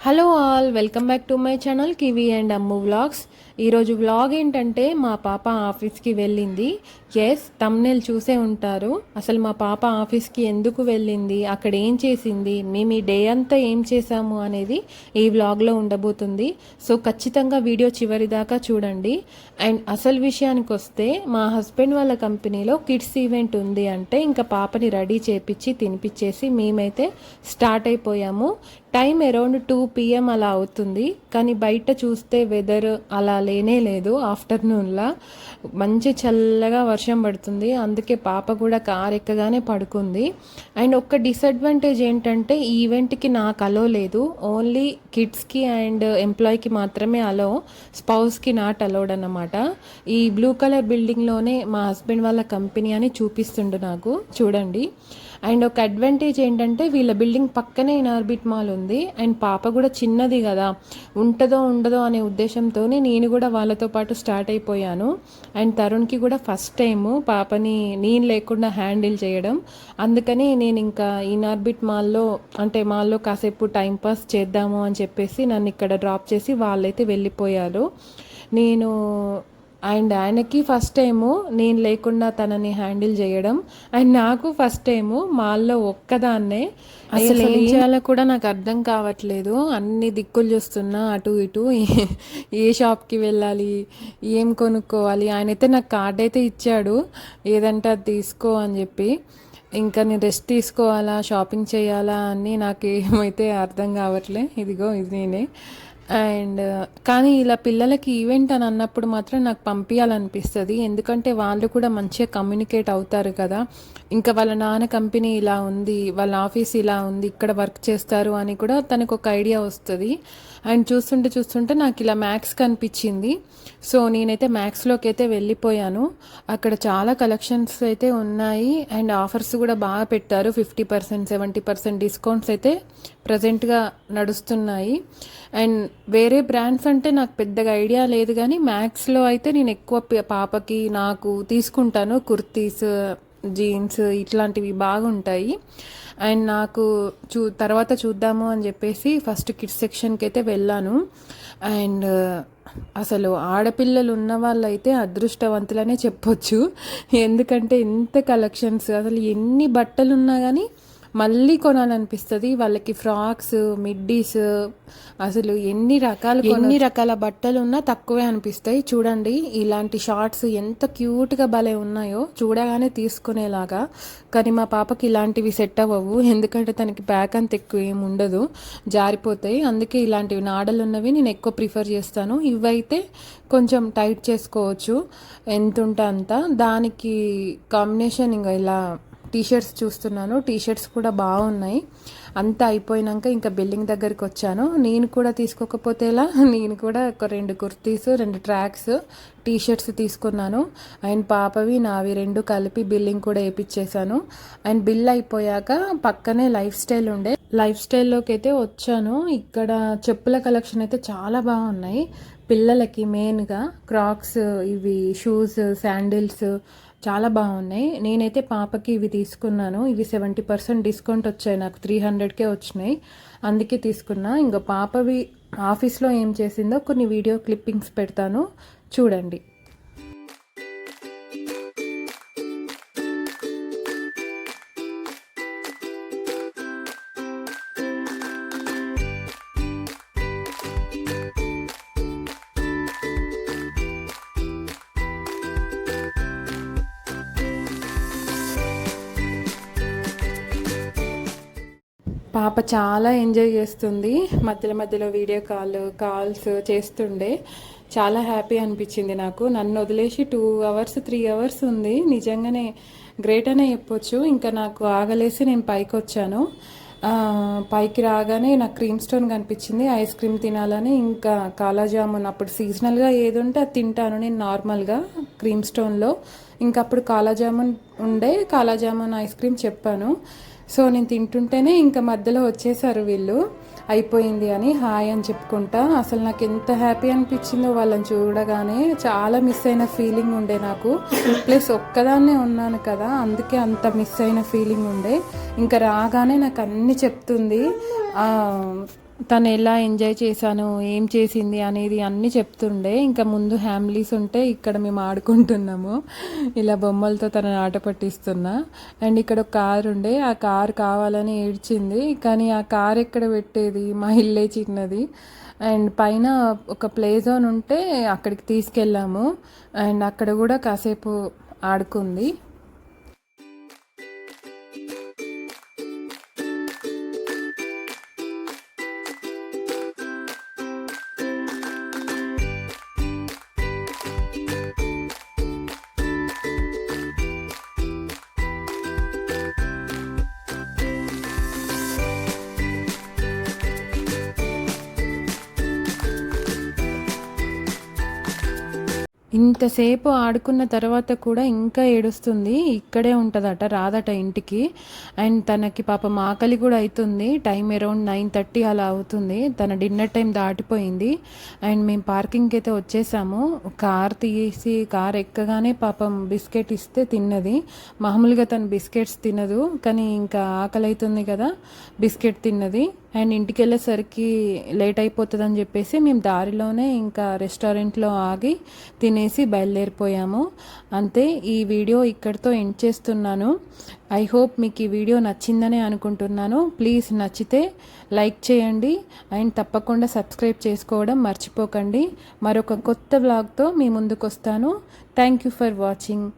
Hello all, welcome back to my channel kiwi and Ammu vlogs. ఈరోజు vlog ఏంటంటే మా పాప ఆఫీస్కి వెళ్ళింది. ఎస్, తమ్నేల్ చూసే ఉంటారు. అసలు మా పాప ఆఫీస్కి ఎందుకు వెళ్ళింది, అక్కడ ఏం చేసింది, మేము ఈ డే అంతా ఏం చేసాము అనేది ఈ వ్లాగ్లో ఉండబోతుంది. సో ఖచ్చితంగా వీడియో చివరి దాకా చూడండి. అండ్ అసలు విషయానికి వస్తే మా హస్బెండ్ వాళ్ళ కంపెనీలో కిడ్స్ ఈవెంట్ ఉంది అంటే ఇంకా పాపని రెడీ చేపించి తినిపించేసి మేమైతే స్టార్ట్ అయిపోయాము. టైం అరౌండ్ 2 PM అలా అవుతుంది. కానీ బయట చూస్తే వెదర్ అలా లేనే లేదు. ఆఫ్టర్నూన్లా మంచి చల్లగా వర్షం పడుతుంది. అందుకే పాప కూడా కార్ ఎక్కగానే పడుకుంది. అండ్ ఒక్క డిసడ్వాంటేజ్ ఏంటంటే ఈ ఈవెంట్కి నాకు అలో లేదు. ఓన్లీ కిడ్స్కి అండ్ ఎంప్లాయీకి మాత్రమే అలో, స్పౌస్కి నాట్ అలౌడ్ అన్నమాట. ఈ బ్లూ కలర్ బిల్డింగ్లోనే మా హస్బెండ్ వాళ్ళ కంపెనీ అని చూపిస్తుండు నాకు, చూడండి. అండ్ ఒక అడ్వాంటేజ్ ఏంటంటే వీళ్ళ బిల్డింగ్ పక్కనే ఇన్ఆర్బిట్ మాల్ ఉంది. అండ్ పాప కూడా చిన్నది కదా, ఉంటుందో ఉండదో అనే ఉద్దేశంతో నేను కూడా వాళ్ళతో పాటు స్టార్ట్ అయిపోయాను. అండ్ తరుణ్కి కూడా ఫస్ట్ టైము పాపని నేను లేకుండా హ్యాండిల్ చేయడం. అందుకని నేను ఇంకా ఇన్ఆర్బిట్ మాల్లో కాసేపు టైంపాస్ చేద్దాము అని చెప్పేసి నన్ను ఇక్కడ డ్రాప్ చేసి వాళ్ళైతే వెళ్ళిపోయారు. నేను అండ్ ఆయనకి ఫస్ట్ టైము నేను లేకుండా తనని హ్యాండిల్ చేయడం. అండ్ నాకు ఫస్ట్ టైము మాల్లో ఒక్కదాన్నే. అసలు ఏం చేయాలో కూడా నాకు అర్థం కావట్లేదు. అన్ని దిక్కులు చూస్తున్నా అటు ఇటు, ఏ షాప్కి వెళ్ళాలి, ఏం కొనుక్కోవాలి. ఆయనైతే నాకు కార్డ్ అయితే ఇచ్చాడు, ఏదంటే అది తీసుకో అని చెప్పి. ఇంకా నేను రెస్ట్ తీసుకోవాలా, షాపింగ్ చేయాలా అని నాకు ఏమైతే అర్థం కావట్లే. ఇదిగో ఇది నేనే. అండ్ కానీ ఇలా పిల్లలకి ఈవెంట్ అని అన్నప్పుడు మాత్రం నాకు పంపించాలనిపిస్తుంది. ఎందుకంటే వాళ్ళు కూడా మంచిగా కమ్యూనికేట్ అవుతారు కదా. ఇంకా వాళ్ళ నాన్న కంపెనీ ఇలా ఉంది, వాళ్ళ ఆఫీస్ ఇలా ఉంది, ఇక్కడ వర్క్ చేస్తారు అని కూడా తనకు ఒక ఐడియా వస్తుంది. అండ్ చూస్తుంటే నాకు ఇలా మ్యాక్స్ కనిపించింది. సో నేనైతే మ్యాక్స్లోకి అయితే వెళ్ళిపోయాను. అక్కడ చాలా కలెక్షన్స్ అయితే ఉన్నాయి అండ్ ఆఫర్స్ కూడా బాగా పెట్టారు. 50%, 70% డిస్కౌంట్స్ అయితే ప్రజెంట్గా నడుస్తున్నాయి. అండ్ వేరే బ్రాండ్స్ అంటే నాకు పెద్దగా ఐడియా లేదు, కానీ మ్యాక్స్లో అయితే నేను ఎక్కువ పాపకి నాకు తీసుకుంటాను. కుర్తీస్, జీన్స్ ఇట్లాంటివి బాగుంటాయి. అండ్ నాకు తర్వాత చూద్దాము అని చెప్పేసి ఫస్ట్ కిడ్స్ సెక్షన్కి అయితే వెళ్ళాను. అండ్ అసలు ఆడపిల్లలు ఉన్న వాళ్ళైతే అదృష్టవంతులనే చెప్పొచ్చు. ఎందుకంటే ఎంత కలెక్షన్స్, అసలు ఎన్ని బట్టలు ఉన్నా కానీ మళ్ళీ కొనాలనిపిస్తుంది. వాళ్ళకి ఫ్రాక్స్, మిడ్డీస్, అసలు ఎన్ని రకాల బట్టలు ఉన్నా తక్కువే అనిపిస్తాయి. చూడండి ఇలాంటి షార్ట్స్ ఎంత క్యూట్గా భలే ఉన్నాయో, చూడగానే తీసుకునేలాగా. కానీ మా పాపకి ఇలాంటివి సెట్ అవ్వవు, ఎందుకంటే తనకి బ్యాక్ అంత ఎక్కువ ఏమి ఉండదు, జారిపోతాయి. అందుకే ఇలాంటివి నాడలు ఉన్నవి నేను ఎక్కువ ప్రిఫర్ చేస్తాను. ఇవైతే కొంచెం టైట్ చేసుకోవచ్చు ఎంత ఉంటే అంత. దానికి కాంబినేషన్ ఇంకా ఇలా టీషర్ట్స్ చూస్తున్నాను. టీషర్ట్స్ కూడా బాగున్నాయి. అంతా అయిపోయినాక ఇంకా బిల్డింగ్ దగ్గరికి వచ్చాను. నేను కూడా తీసుకోకపోతే ఎలా, నేను కూడా ఒక 2 కుర్తీస్, 2 ట్రాక్స్, టీషర్ట్స్ తీసుకున్నాను. అండ్ పాపవి నావి 2 కలిపి బిల్లింగ్ కూడా వేయించేసాను. అండ్ బిల్ అయిపోయాక పక్కనే లైఫ్ స్టైల్ ఉండే, లైఫ్ స్టైల్లోకి అయితే వచ్చాను. ఇక్కడ చెప్పుల కలెక్షన్ అయితే చాలా బాగున్నాయి. పిల్లలకి మెయిన్గా క్రాక్స్, ఇవి షూస్, శాండిల్స్ చాలా బాగున్నాయి. నేనైతే పాపకి ఇవి తీసుకున్నాను. ఇవి 70% డిస్కౌంట్ వచ్చాయి, నాకు 300కే వచ్చినాయి, అందుకే తీసుకున్నా. ఇంకా పాపవి ఆఫీస్లో ఏం చేసిందో కొన్ని వీడియో క్లిప్పింగ్స్ పెడతాను, చూడండి. పాప చాలా ఎంజాయ్ చేస్తుంది. మధ్యలో వీడియో కాల్స్ చేస్తుండే. చాలా హ్యాపీ అనిపించింది నాకు. నన్ను వదిలేసి 2 hours 3 hours ఉంది. నిజంగానే గ్రేట్ అనే చెప్పొచ్చు. ఇంకా నాకు ఆగలేసి నేను పైకి వచ్చాను. పైకి రాగానే నాకు క్రీమ్ స్టోన్ కనిపించింది, ఐస్ క్రీమ్ తినాలని. ఇంకా కాలాజామున్, అప్పుడు సీజనల్గా ఏది ఉంటే అది తింటాను నేను నార్మల్గా క్రీమ్ స్టోన్లో. ఇంకా అప్పుడు కాలాజామున్ ఐస్ క్రీమ్ చెప్పాను. సో నేను తింటుంటేనే ఇంకా మధ్యలో వచ్చేసారు వీళ్ళు, అయిపోయింది అని హాయ్ అని చెప్పుకుంటా. అసలు నాకు ఎంత హ్యాపీ అనిపించిందో వాళ్ళని చూడగానే. చాలా మిస్ అయిన ఫీలింగ్ ఉండే నాకు. ప్లస్ ఒక్కదాన్నే ఉన్నాను కదా, అందుకే అంత మిస్ అయిన ఫీలింగ్ ఉండే. ఇంకా రాగానే నాకు అన్నీ చెప్తుంది. తను ఎలా ఎంజాయ్ చేశాను, ఏం చేసింది అనేది అన్నీ చెప్తుండే. ఇంకా ముందు ఫ్యామిలీస్ ఉంటే ఇక్కడ మేము ఆడుకుంటున్నాము. ఇలా బొమ్మలతో తనని ఆట పట్టిస్తున్నా. అండ్ ఇక్కడ ఒక కారు ఉండే, ఆ కారు కావాలని ఏడ్చింది. కానీ ఆ కారు ఎక్కడ పెట్టేది, మా ఇల్లే చిన్నది. అండ్ పైన ఒక ప్లే జోన్ ఉంటే అక్కడికి తీసుకెళ్ళాము. అండ్ అక్కడ కూడా కాసేపు ఆడుకుంది. ఇంతసేపు ఆడుకున్న తర్వాత కూడా ఇంకా ఏడుస్తుంది. ఇక్కడే ఉంటుందట, రాదట ఇంటికి. అండ్ తనకి పాపం ఆకలి కూడా అవుతుంది. టైం అరౌండ్ 9:30 అలా అవుతుంది. తన డిన్నర్ టైం దాటిపోయింది. అండ్ మేము పార్కింగ్కి అయితే వచ్చేసాము. కార్ తీసి కార్ ఎక్కగానే పాపం బిస్కెట్ ఇస్తే తిన్నది. మామూలుగా తను బిస్కెట్స్ తినదు, కానీ ఇంకా ఆకలి అవుతుంది కదా, బిస్కెట్ తిన్నది. అండ్ ఇంటికి వెళ్ళేసరికి లేట్ అయిపోతుందని చెప్పేసి మేము దారిలోనే ఇంకా రెస్టారెంట్లో ఆగి తినేసి బయలుదేరిపోయాము. అంతే, ఈ వీడియో ఇక్కడితో ఎండ్ చేస్తున్నాను. ఐ హోప్ మీకు ఈ వీడియో నచ్చిందనే అనుకుంటున్నాను. ప్లీజ్ నచ్చితే లైక్ చేయండి అండ్ తప్పకుండా సబ్స్క్రైబ్ చేసుకోవడం మర్చిపోకండి. మరొక కొత్త వ్లాగ్తో మీ ముందుకు వస్తాను. Thank you for watching.